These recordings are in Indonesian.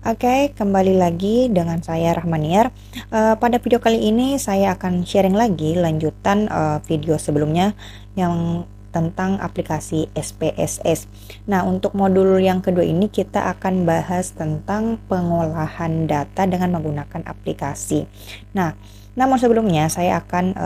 Oke, kembali lagi dengan saya Rahmaniar. Pada video kali ini saya akan sharing lagi lanjutan video sebelumnya yang tentang aplikasi SPSS. Nah, untuk modul yang kedua ini kita akan bahas tentang pengolahan data dengan menggunakan aplikasi. Nah, namun sebelumnya saya akan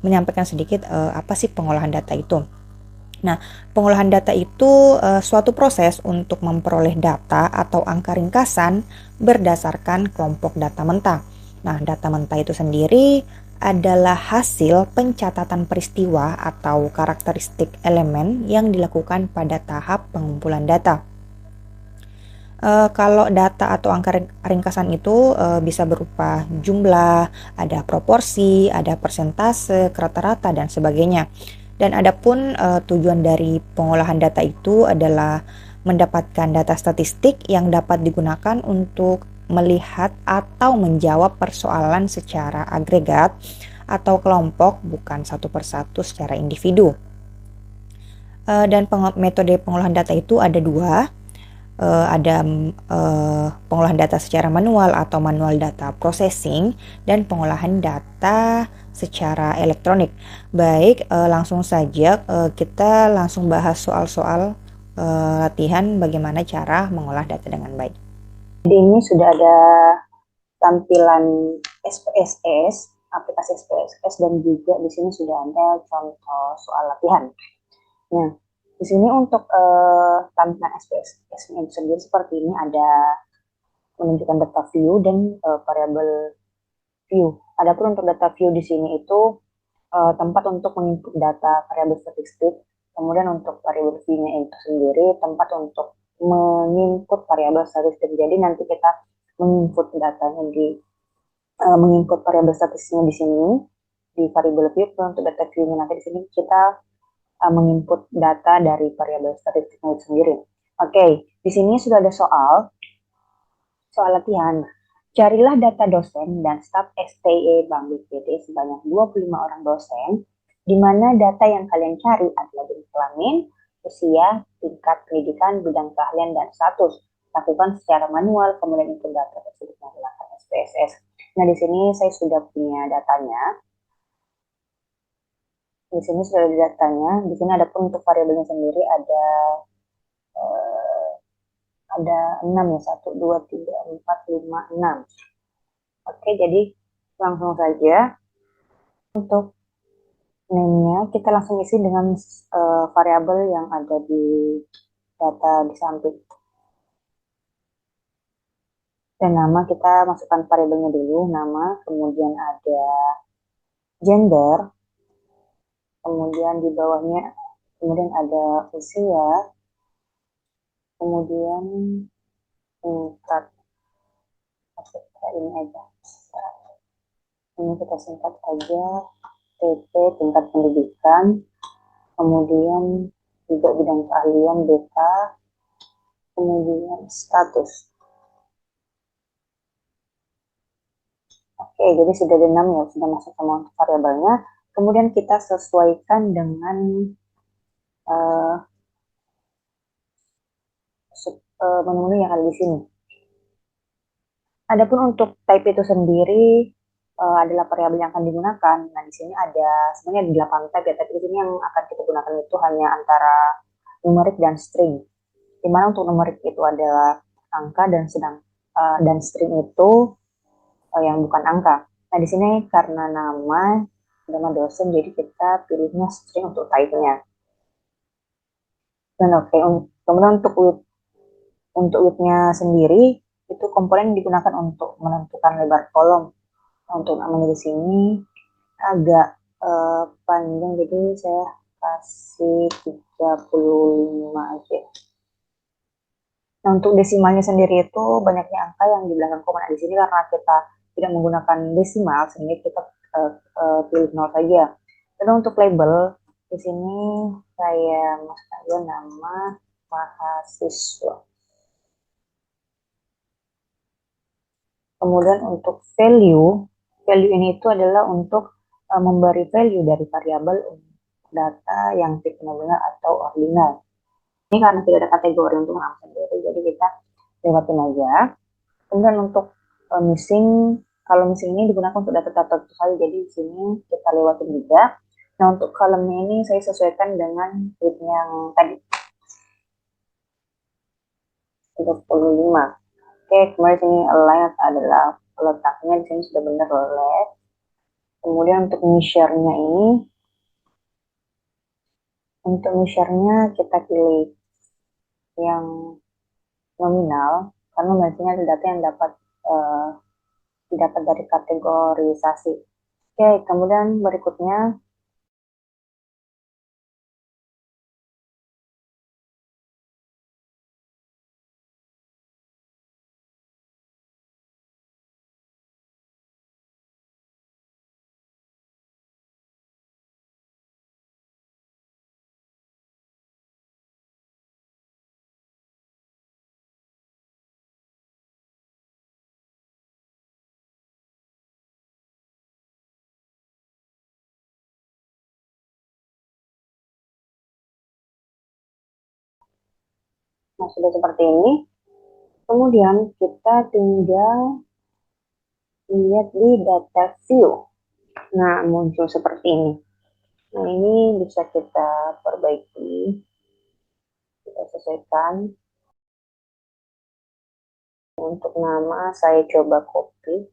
menyampaikan sedikit apa sih pengolahan data itu. Nah, pengolahan data itu suatu proses untuk memperoleh data atau angka ringkasan berdasarkan kelompok data mentah. Nah, data mentah itu sendiri adalah hasil pencatatan peristiwa atau karakteristik elemen yang dilakukan pada tahap pengumpulan data. Kalau data atau angka ringkasan itu bisa berupa jumlah, ada proporsi, ada persentase, rata-rata, dan sebagainya. Dan adapun tujuan dari pengolahan data itu adalah mendapatkan data statistik yang dapat digunakan untuk melihat atau menjawab persoalan secara agregat atau kelompok, bukan satu persatu secara individu. Dan metode pengolahan data itu ada dua. Ada pengolahan data secara manual atau manual data processing, dan pengolahan data secara elektronik. Baik, langsung saja kita langsung bahas soal-soal latihan bagaimana cara mengolah data dengan baik. Jadi ini sudah ada tampilan SPSS, aplikasi SPSS, dan juga di sini sudah ada contoh soal latihan. Nah, di sini untuk tampilan SPSS itu sendiri seperti ini, ada menunjukkan data view dan variabel view. Adapun untuk data view di sini itu tempat untuk menginput data variabel statistik. Kemudian untuk variabel v-nya itu sendiri tempat untuk menginput variabel statistik. Jadi nanti kita menginput datanya menginput variabel statistiknya di sini di variabel view. Untuk data view-nya nanti di sini kita menginput data dari variabel statistiknya itu sendiri. Oke, di sini sudah ada soal latihan. Carilah data dosen dan staf STE Bank BPD sebanyak 25 orang dosen, di mana data yang kalian cari adalah jenis kelamin, usia, tingkat pendidikan, bidang keahlian, dan status. Lakukan secara manual, kemudian input data tersebut menggunakan SPSS. Nah, di sini saya sudah punya datanya. Di sini sudah ada datanya. Di sini ada pun untuk variabelnya sendiri eh, ada 6 ya, 1, 2, 3, 4, 5, 6. Oke, jadi langsung saja untuk name-nya kita langsung isi dengan variabel yang ada di data di samping. Dan nama kita masukkan variabelnya dulu, nama, kemudian ada gender, kemudian di bawahnya kemudian ada usia, kemudian tingkat, ini aja. Ini kita singkat aja, TP, tingkat pendidikan, kemudian juga bidang keahlian BK, kemudian status. Oke, jadi sudah ada 6 ya, sudah masuk semua variabelnya. Kemudian kita sesuaikan dengan uh, menu-menu yang ada di sini. Adapun untuk type itu sendiri adalah variabel yang akan digunakan. Nah, di sini ada sebenarnya 8 type ya, tapi di sini yang akan kita gunakan itu hanya antara numerik dan string. Di mana untuk numerik itu adalah angka, dan string itu yang bukan angka. Nah, di sini karena nama dosen, jadi kita pilihnya string untuk type-nya. Dan oke, kemudian untuk width-nya sendiri itu komponen digunakan untuk menentukan lebar kolom. Untuk namanya di sini agak panjang, jadi saya kasih 35 aja. Nah, untuk desimalnya sendiri itu banyaknya angka yang di belakang koma. Nah, di sini karena kita tidak menggunakan desimal, sehingga kita pilih 0 saja. Dan untuk label, di sini saya masukkan aja nama mahasiswa. Kemudian untuk value ini itu adalah untuk memberi value dari variabel data yang tipenya benar atau ordinal. Ini karena tidak ada kategori untuk nama sendiri, jadi kita lewatin aja. Kemudian untuk missing, kalau missing ini digunakan untuk data-data tertentu, jadi di sini kita lewatin juga. Nah, untuk kolomnya ini saya sesuaikan dengan grid yang tadi 35. Oke, kemudian sini align adalah letaknya di sini sudah benar left. Kemudian untuk measure-nya ini, untuk measure-nya kita pilih yang nominal karena biasanya ada data yang dapat didapat dari kategorisasi. Oke, kemudian berikutnya nah sudah seperti ini. Kemudian kita tinggal lihat di data view. Nah, muncul seperti ini. Nah, ini bisa kita perbaiki, kita sesuaikan. Untuk nama saya coba copy.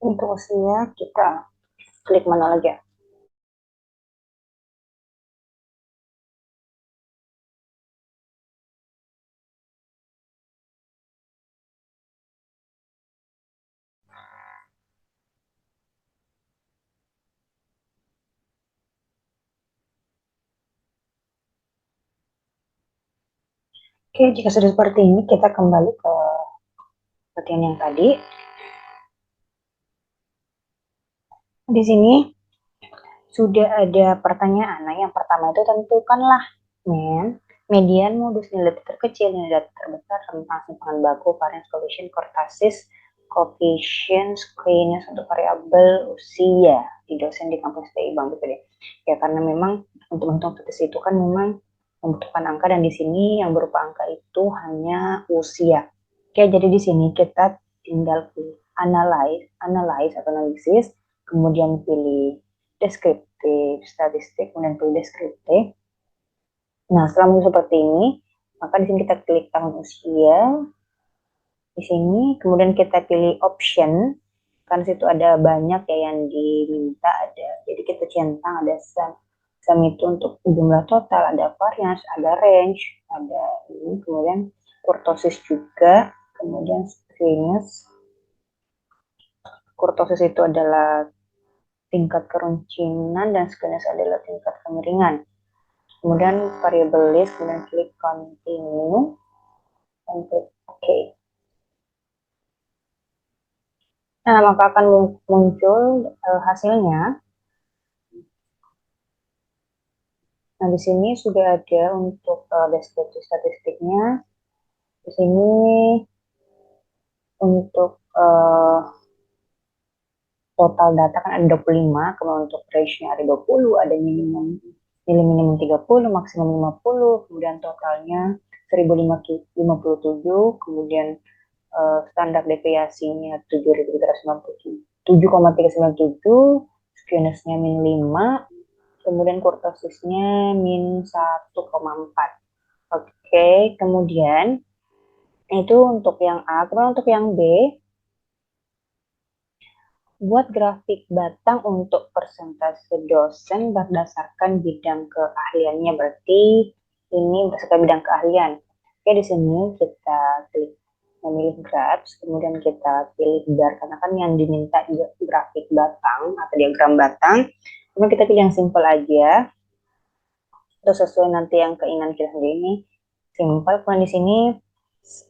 Untuk usia kita klik mana lagi. Oke, jika sudah seperti ini, kita kembali ke latihan yang tadi. Di sini sudah ada pertanyaan. Nah, yang pertama itu tentukanlah median modus nilai terkecil, nilai terbesar, rentang simpangan baku, variance coefficient, kurtosis, coefficient, screening untuk variabel usia di dosen di kampus TI Bang BPD. Ya, karena memang untuk menghitung itu kan memang membutuhkan angka, dan di sini yang berupa angka itu hanya usia. Oke, jadi di sini kita tinggal pilih analyze atau analisis, kemudian pilih deskriptif statistik, kemudian pilih deskriptif. Nah, setelah seperti ini, maka di sini kita klik tahun usia. Di sini, kemudian kita pilih option. Kan situ ada banyak ya yang diminta ada. Jadi kita centang ada sum itu untuk jumlah total, ada variance, ada range, ada ini, kemudian kurtosis juga, kemudian screeniness. Kurtosis itu adalah tingkat keruncinan dan screeniness adalah tingkat kemiringan. Kemudian variable list, kemudian klik continue dan klik OK. Nah, maka akan muncul hasilnya. Nah, di sini sudah ada untuk deskripsi statistiknya. Di sini untuk total data kan ada 25, kemudian untuk ratio ada 20, ada minimum 30, maksimum 50, kemudian totalnya 1057, kemudian standar deviasinya 7,397, skewness-nya min 5, kemudian kurtosisnya min 1,4. Oke, kemudian itu untuk yang A. Kemudian untuk yang B, buat grafik batang untuk persentase dosen berdasarkan bidang keahliannya. Berarti ini berdasarkan bidang keahlian. Oke, di sini kita klik memilih graphs, kemudian kita pilih bar, karena kan yang diminta grafik batang atau diagram batang. Kemudian kita pilih yang simple aja, terus sesuai nanti yang keinginan kita sendiri. Ini simple. Kemudian di sini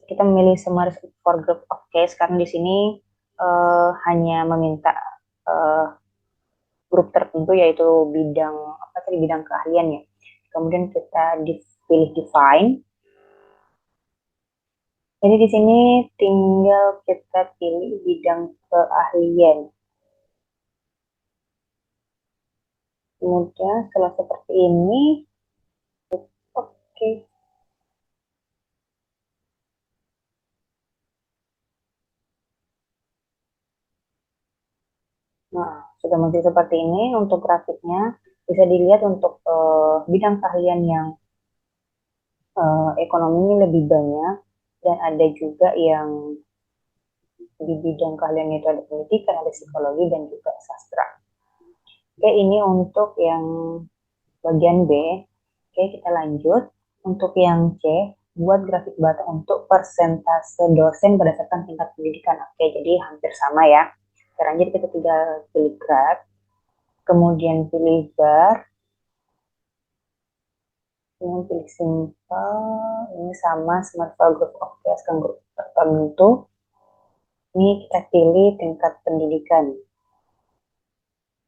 kita memilih summary for group of case, karena di sini hanya meminta grup tertentu, yaitu bidang apa tadi, bidang keahlian ya. Kemudian kita pilih define. Jadi di sini tinggal kita pilih bidang keahlian. Kemudian setelah seperti ini, oke. Nah, sudah muncul seperti ini untuk grafiknya. Bisa dilihat untuk bidang keahlian yang ekonominya lebih banyak, dan ada juga yang di bidang keahlian itu ada pendidikan, ada psikologi, dan juga sastra. Oke, ini untuk yang bagian B. Oke, kita lanjut. Untuk yang C, buat grafik bata untuk persentase dosen berdasarkan tingkat pendidikan. Oke, jadi hampir sama ya. Sekarang jadi kita tinggal pilih graf, kemudian pilih bar, kemudian pilih simple. Ini sama smart group of class kan grup tertentu. Ini kita pilih tingkat pendidikan.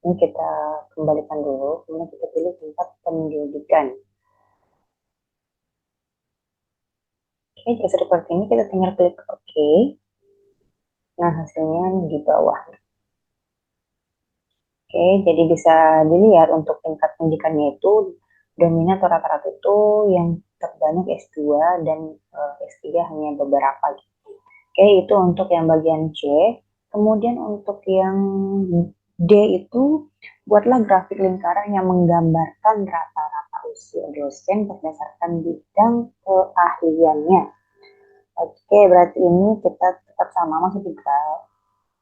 Ini kita kembalikan dulu, kemudian kita pilih tingkat pendidikan. Oke, jika seperti ini kita tinggal klik OK. Nah, hasilnya di bawah. Oke, jadi bisa dilihat untuk tingkat pendidikannya itu dominan atau rata-rata itu yang terbanyak S2 dan S3 hanya beberapa gitu. Oke, itu untuk yang bagian C. Kemudian untuk yang D itu buatlah grafik lingkaran yang menggambarkan rata-rata usia dosen berdasarkan bidang keahliannya. Oke, berarti ini kita tetap sama masuk di graf.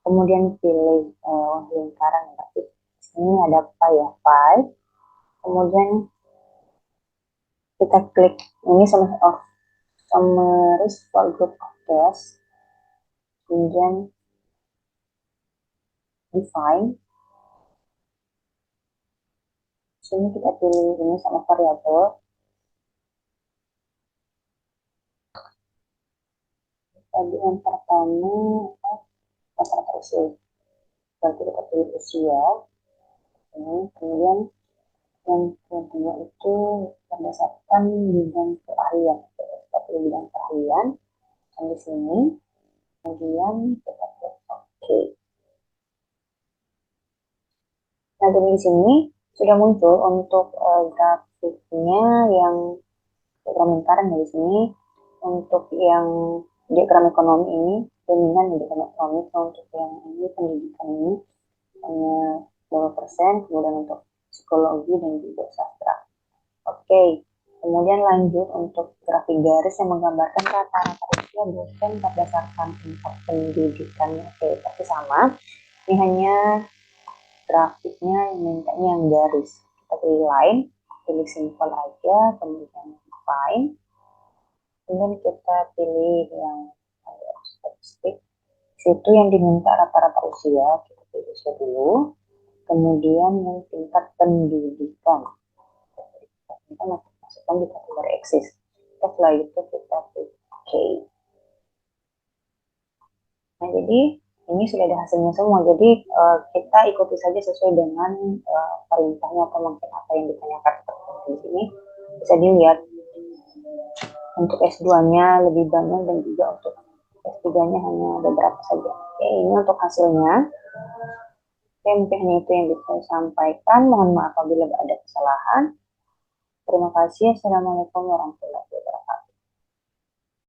Kemudian pilih lingkaran grafik. Ini ada pie ya, pie. Kemudian kita klik ini summary for group of case. Kemudian define. Sini kita pilih ini sama variabel. Tadi yang pertama rata-rata usia. Berarti kita pilih usia. Ini kemudian yang kedua itu berdasarkan bidang keahlian. Kita pilih bidang keahlian. Dan di sini kemudian kita klik OK. Nah, jadi di sini sudah muncul untuk grafiknya yang diagram lingkaran di sini. Untuk yang diagram ekonomi ini dominan di diagram ekonomi. Untuk yang ini pendidikan ini hanya 2%, kemudian untuk psikologi dan juga sastra. Oke, kemudian lanjut untuk grafik garis yang menggambarkan rata-rata usia dosen berdasarkan tingkat pendidikannya. Oke, pasti sama. Ini hanya grafiknya mintanya yang garis. Kita pilih line, pilih simple aja, kemudian define. Kemudian kita pilih yang statistik. Situ yang diminta rata-rata usia, kita pilih usia dulu. Kemudian yang tingkat pendidikan. Kita masukkan di kategori eksis. Setelah itu kita pilih OK. Nah, jadi ini sudah ada hasilnya semua. Jadi kita ikuti saja sesuai dengan perintahnya atau mungkin apa yang ditanyakan di sini. Bisa dilihat untuk S2-nya lebih banyak dan juga untuk S3-nya hanya beberapa saja. Oke, ini untuk hasilnya. Oke, mungkin hanya itu yang bisa saya sampaikan. Mohon maaf apabila ada kesalahan. Terima kasih. Assalamualaikum warahmatullahi wabarakatuh.